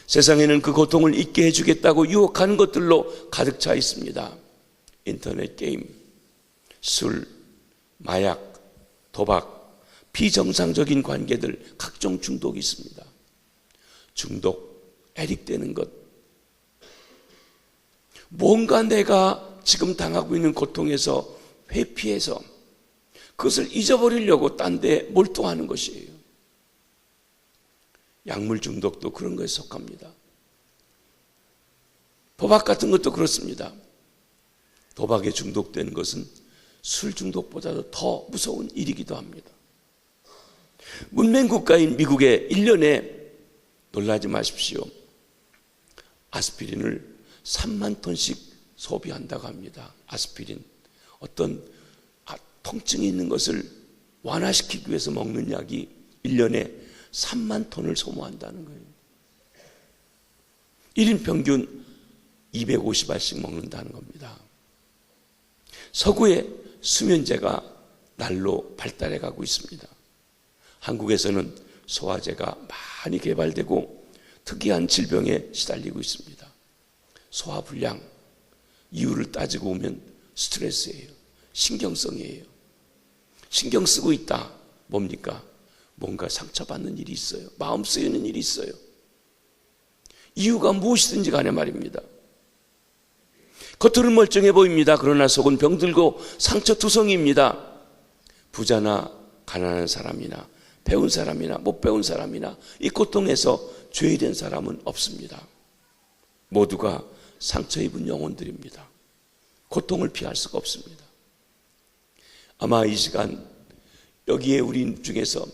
세상에는 그 고통을 잊게 해주겠다고 유혹하는 것들로 가득 차 있습니다. 인터넷 게임, 술, 마약, 도박, 비정상적인 관계들, 각종 중독이 있습니다. 중독, 애릭되는 것. 뭔가 내가 지금 당하고 있는 고통에서 회피해서 그것을 잊어버리려고 딴 데 몰두하는 것이에요. 약물 중독도 그런 거에 속합니다. 도박 같은 것도 그렇습니다. 도박에 중독된 것은 술 중독보다도 더 무서운 일이기도 합니다. 문명 국가인 미국에 1년에 놀라지 마십시오, 아스피린을 3만 톤씩 소비한다고 합니다. 아스피린, 어떤 통증이 있는 것을 완화시키기 위해서 먹는 약이 1년에 3만 톤을 소모한다는 거예요. 1인 평균 250알씩 먹는다는 겁니다. 서구의 수면제가 날로 발달해 가고 있습니다. 한국에서는 소화제가 많이 개발되고 특이한 질병에 시달리고 있습니다. 소화불량, 이유를 따지고 보면 스트레스예요. 신경성이에요. 신경 쓰고 있다. 뭡니까? 뭔가 상처받는 일이 있어요. 마음 쓰이는 일이 있어요. 이유가 무엇이든지 간에 말입니다. 겉으로는 멀쩡해 보입니다. 그러나 속은 병들고 상처투성이입니다. 부자나 가난한 사람이나 배운 사람이나 못 배운 사람이나 이 고통에서 죄된 사람은 없습니다. 모두가 상처 입은 영혼들입니다. 고통을 피할 수가 없습니다. 아마 이 시간 여기에 우리 중에서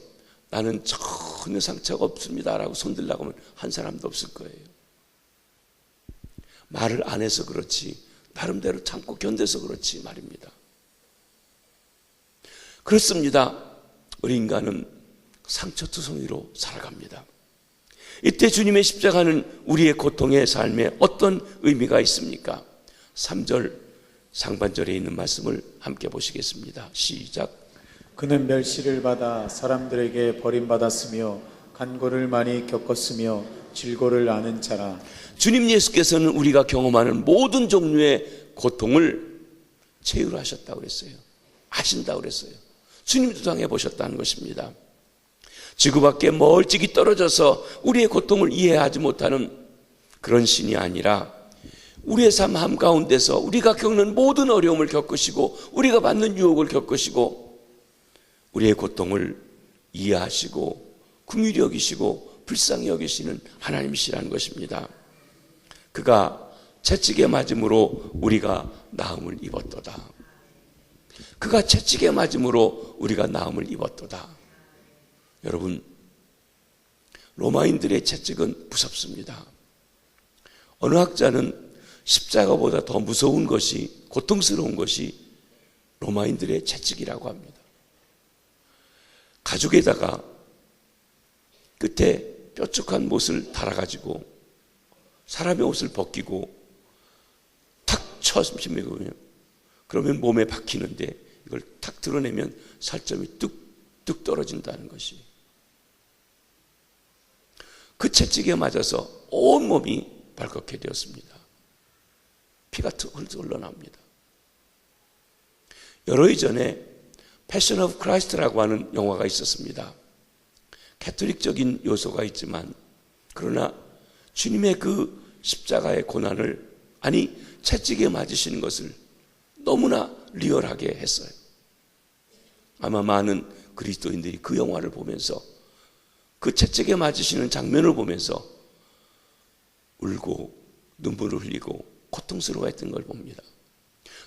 나는 전혀 상처가 없습니다라고 손들라고 하면 한 사람도 없을 거예요. 말을 안 해서 그렇지, 나름대로 참고 견뎌서 그렇지 말입니다. 그렇습니다. 우리 인간은 상처투성이로 살아갑니다. 이때 주님의 십자가는 우리의 고통의 삶에 어떤 의미가 있습니까? 3절 상반절에 있는 말씀을 함께 보시겠습니다. 시작. 그는 멸시를 받아 사람들에게 버림받았으며 간고를 많이 겪었으며 질고를 아는 자라. 주님 예수께서는 우리가 경험하는 모든 종류의 고통을 체휼하셨다고 그랬어요. 아신다고 그랬어요. 주님도 당해보셨다는 것입니다. 지구밖에 멀찍이 떨어져서 우리의 고통을 이해하지 못하는 그런 신이 아니라 우리의 삶 한가운데서 우리가 겪는 모든 어려움을 겪으시고 우리가 받는 유혹을 겪으시고 우리의 고통을 이해하시고 긍휼히 여기시고 불쌍히 여기시는 하나님이시라는 것입니다. 그가 채찍에 맞음으로 우리가 나음을 입었도다. 그가 채찍에 맞음으로 우리가 나음을 입었도다. 여러분, 로마인들의 채찍은 무섭습니다. 어느 학자는 십자가보다 더 무서운 것이, 고통스러운 것이 로마인들의 채찍이라고 합니다. 가죽에다가 끝에 뾰족한 못을 달아가지고 사람의 옷을 벗기고 탁 쳐심으면 그러면 몸에 박히는데 이걸 탁 드러내면 살점이 뚝뚝 떨어진다는 것이, 그 채찍에 맞아서 온몸이 발갛게 되었습니다. 피가 흘러납니다. 여러 해 전에 패션 오브 크라이스트라고 하는 영화가 있었습니다. 캐톨릭적인 요소가 있지만 그러나 주님의 그 십자가의 고난을, 아니 채찍에 맞으시는 것을 너무나 리얼하게 했어요. 아마 많은 그리스도인들이 그 영화를 보면서 그 채찍에 맞으시는 장면을 보면서 울고 눈물을 흘리고 고통스러워했던 걸 봅니다.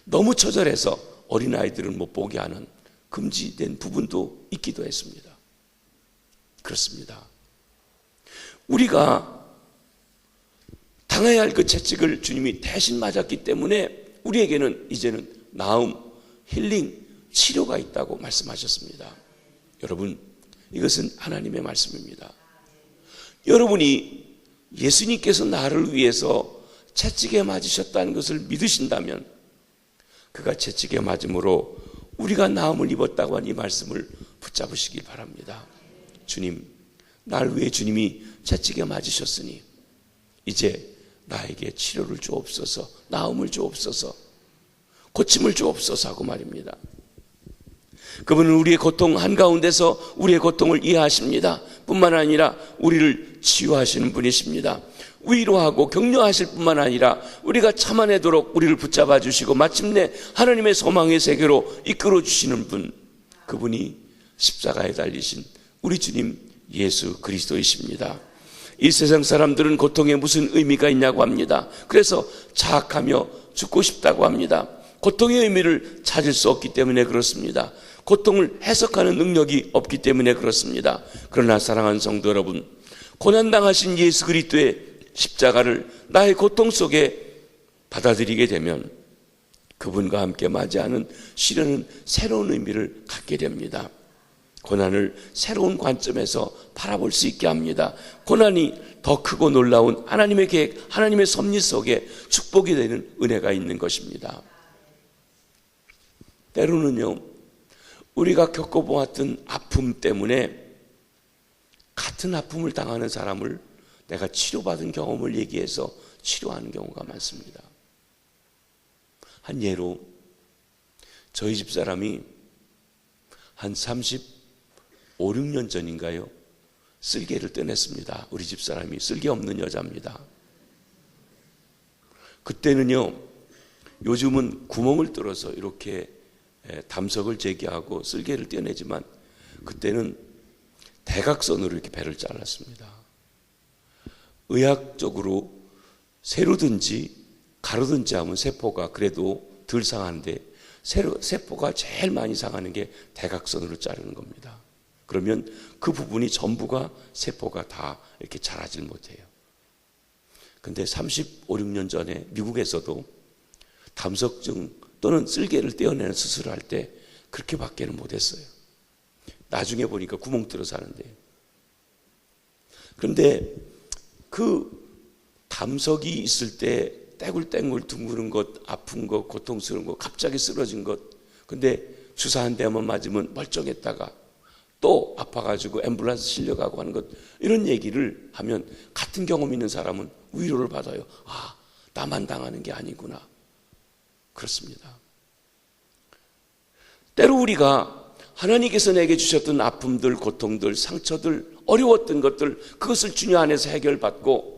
너무 처절해서 어린아이들은 못 보게 하는 금지된 부분도 있기도 했습니다. 그렇습니다. 우리가 당해야 할 그 채찍을 주님이 대신 맞았기 때문에 우리에게는 이제는 나음, 힐링, 치료가 있다고 말씀하셨습니다. 여러분, 이것은 하나님의 말씀입니다. 여러분이 예수님께서 나를 위해서 채찍에 맞으셨다는 것을 믿으신다면 그가 채찍에 맞음으로 우리가 나음을 입었다고 한 이 말씀을 붙잡으시길 바랍니다. 주님, 날 위해 주님이 채찍에 맞으셨으니 이제 나에게 치료를 주옵소서, 나음을 주옵소서, 고침을 주옵소서 하고 말입니다. 그분은 우리의 고통 한가운데서 우리의 고통을 이해하십니다. 뿐만 아니라 우리를 치유하시는 분이십니다. 위로하고 격려하실 뿐만 아니라 우리가 참아내도록 우리를 붙잡아 주시고 마침내 하나님의 소망의 세계로 이끌어 주시는 분, 그분이 십자가에 달리신 우리 주님 예수 그리스도이십니다. 이 세상 사람들은 고통에 무슨 의미가 있냐고 합니다. 그래서 자학하며 죽고 싶다고 합니다. 고통의 의미를 찾을 수 없기 때문에 그렇습니다. 고통을 해석하는 능력이 없기 때문에 그렇습니다. 그러나 사랑하는 성도 여러분, 고난당하신 예수 그리스도의 십자가를 나의 고통 속에 받아들이게 되면 그분과 함께 맞이하는 시련은 새로운 의미를 갖게 됩니다. 고난을 새로운 관점에서 바라볼 수 있게 합니다. 고난이 더 크고 놀라운 하나님의 계획, 하나님의 섭리 속에 축복이 되는 은혜가 있는 것입니다. 때로는요, 우리가 겪어보았던 아픔 때문에 같은 아픔을 당하는 사람을 내가 치료받은 경험을 얘기해서 치료하는 경우가 많습니다. 한 예로 저희 집사람이 한 35, 6년 전인가요? 쓸개를 떼냈습니다. 우리 집사람이 쓸개 없는 여자입니다. 그때는요, 요즘은 구멍을 뚫어서 이렇게 담석을 제기하고 쓸개를 떼내지만 그때는 대각선으로 이렇게 배를 잘랐습니다. 의학적으로 세로든지 가로든지 하면 세포가 그래도 덜 상하는데 세포가 제일 많이 상하는 게 대각선으로 자르는 겁니다. 그러면 그 부분이 전부가 세포가 다 이렇게 자라질 못해요. 근데 35, 6년 전에 미국에서도 담석증 또는 쓸개를 떼어내는 수술을 할 때 그렇게밖에는 못했어요. 나중에 보니까 구멍 뚫어서 하는데, 그런데 그 담석이 있을 때 떼굴떼굴 둥그는 것, 아픈 것, 고통스러운 것, 갑자기 쓰러진 것, 근데 주사 한 대만 맞으면 멀쩡했다가 또 아파가지고 앰뷸런스 실려가고 하는 것, 이런 얘기를 하면 같은 경험 있는 사람은 위로를 받아요. 아, 나만 당하는 게 아니구나. 그렇습니다. 때로 우리가 하나님께서 내게 주셨던 아픔들, 고통들, 상처들, 어려웠던 것들, 그것을 주님 안에서 해결받고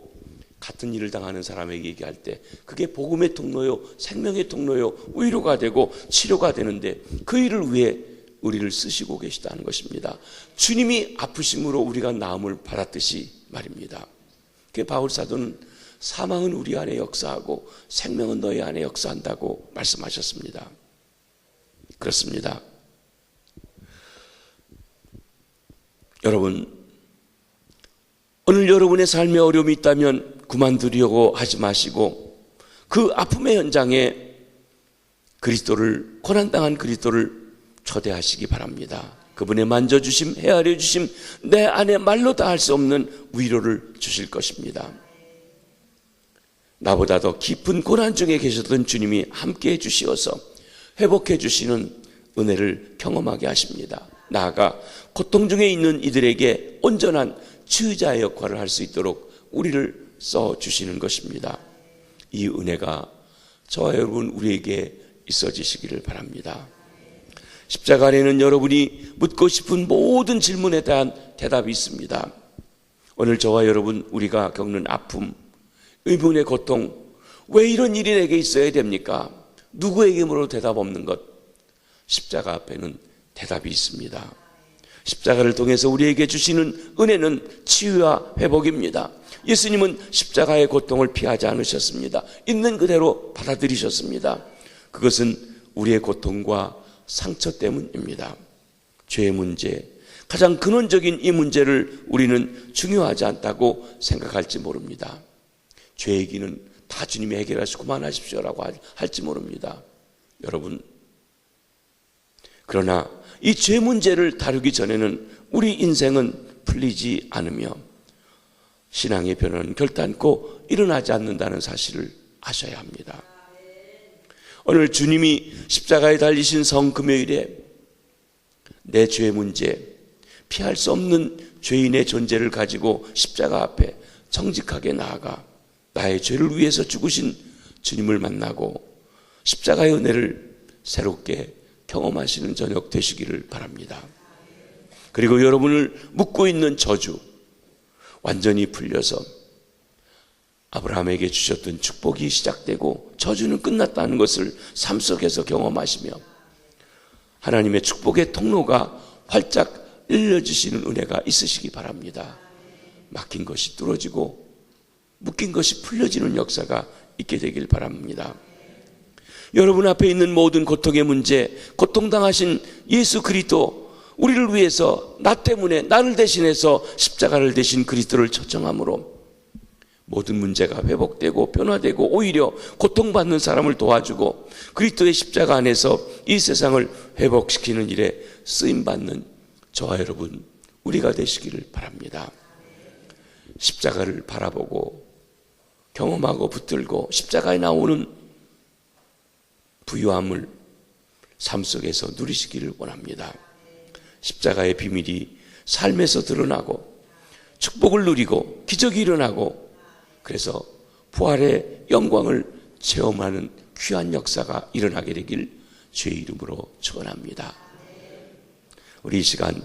같은 일을 당하는 사람에게 얘기할 때 그게 복음의 통로요, 생명의 통로요, 위로가 되고 치료가 되는데, 그 일을 위해 우리를 쓰시고 계시다는 것입니다. 주님이 아프심으로 우리가 나음을 받았듯이 말입니다. 그 바울 사도는 사망은 우리 안에 역사하고 생명은 너희 안에 역사한다고 말씀하셨습니다. 그렇습니다. 여러분, 오늘 여러분의 삶에 어려움이 있다면 그만두려고 하지 마시고 그 아픔의 현장에 그리스도를, 고난당한 그리스도를 초대하시기 바랍니다. 그분의 만져주심, 헤아려 주심, 내 안에 말로 다 할 수 없는 위로를 주실 것입니다. 나보다 더 깊은 고난 중에 계셨던 주님이 함께해 주시어서 회복해 주시는 은혜를 경험하게 하십니다. 나아가 고통 중에 있는 이들에게 온전한 치유자의 역할을 할 수 있도록 우리를 써주시는 것입니다. 이 은혜가 저와 여러분 우리에게 있어지시기를 바랍니다. 십자가 안에는 여러분이 묻고 싶은 모든 질문에 대한 대답이 있습니다. 오늘 저와 여러분 우리가 겪는 아픔, 의문의 고통, 왜 이런 일이 내게 있어야 됩니까? 누구에게 물어도 대답 없는 것, 십자가 앞에는 대답이 있습니다. 십자가를 통해서 우리에게 주시는 은혜는 치유와 회복입니다. 예수님은 십자가의 고통을 피하지 않으셨습니다. 있는 그대로 받아들이셨습니다. 그것은 우리의 고통과 상처 때문입니다. 죄의 문제, 가장 근원적인 이 문제를 우리는 중요하지 않다고 생각할지 모릅니다. 죄 얘기는 다 주님이 해결하시고 그만하십시오라고 할지 모릅니다. 여러분, 그러나 이 죄 문제를 다루기 전에는 우리 인생은 풀리지 않으며 신앙의 변화는 결단코 일어나지 않는다는 사실을 아셔야 합니다. 오늘 주님이 십자가에 달리신 성금요일에 내 죄 문제, 피할 수 없는 죄인의 존재를 가지고 십자가 앞에 정직하게 나아가 나의 죄를 위해서 죽으신 주님을 만나고 십자가의 은혜를 새롭게 경험하시는 저녁 되시기를 바랍니다. 그리고 여러분을 묶고 있는 저주 완전히 풀려서 아브라함에게 주셨던 축복이 시작되고 저주는 끝났다는 것을 삶 속에서 경험하시며 하나님의 축복의 통로가 활짝 열려주시는 은혜가 있으시기 바랍니다. 막힌 것이 뚫어지고 묶인 것이 풀려지는 역사가 있게 되길 바랍니다. 여러분 앞에 있는 모든 고통의 문제, 고통당하신 예수 그리스도, 우리를 위해서 나 때문에 나를 대신해서 십자가를 대신 그리스도를 초청함으로 모든 문제가 회복되고 변화되고 오히려 고통받는 사람을 도와주고 그리스도의 십자가 안에서 이 세상을 회복시키는 일에 쓰임받는 저와 여러분 우리가 되시기를 바랍니다. 십자가를 바라보고 경험하고 붙들고 십자가에 나오는 부유함을 삶 속에서 누리시기를 원합니다. 십자가의 비밀이 삶에서 드러나고 축복을 누리고 기적이 일어나고 그래서 부활의 영광을 체험하는 귀한 역사가 일어나게 되길 주의 이름으로 축원합니다. 우리 이 시간